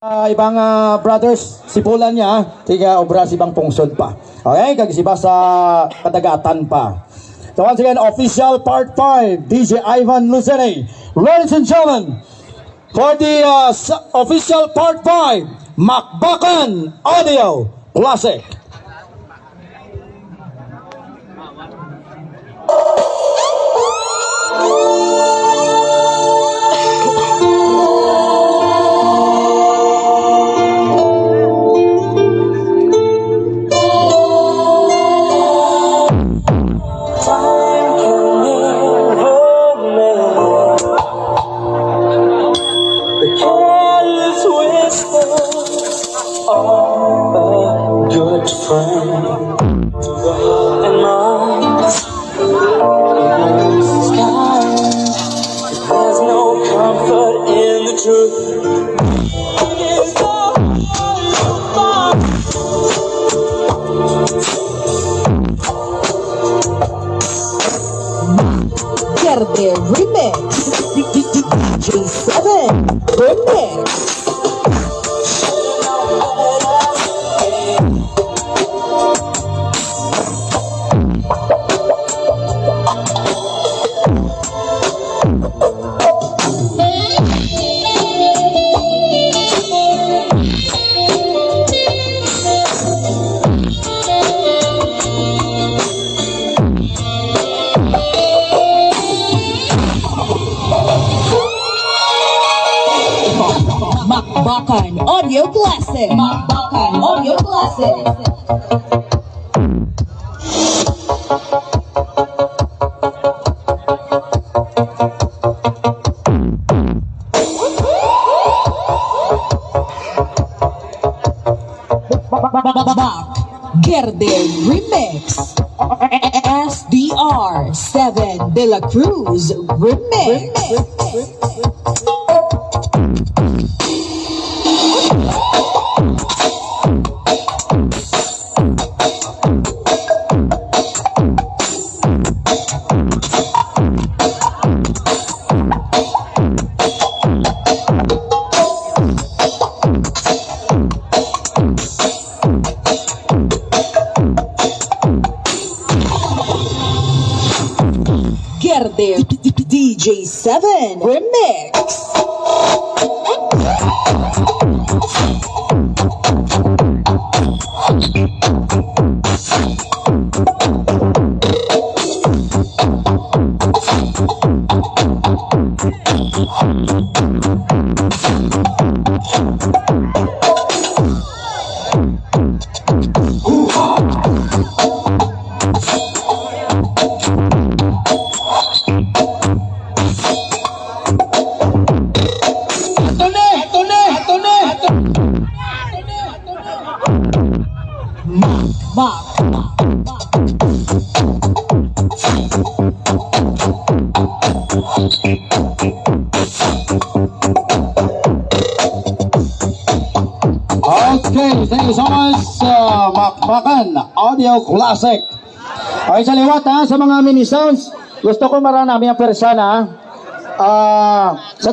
Ibang brothers, sipulan niya, tiga obra si ibang pungsod pa. Okay, kagisiba sa kadagatan pa. So once again, official part 5, DJ Ivan Lucene. Ladies and gentlemen, for the official part 5, Macbacan Audio Classic. Good friend to the heart and mind. Sky, there's no comfort in the truth. It's all Verde Remix DJ7 Remix. Macbacan Audio Classic. Macbacan Audio Classic. Verde Remix. SDR 7 De La Cruz Remix. Verde DJ7 Remix. Okay, thank you so much, Macbacan Audio Classic. Okay, sa liwat sa mga mini sounds, gusto ko marami ang persona. Sa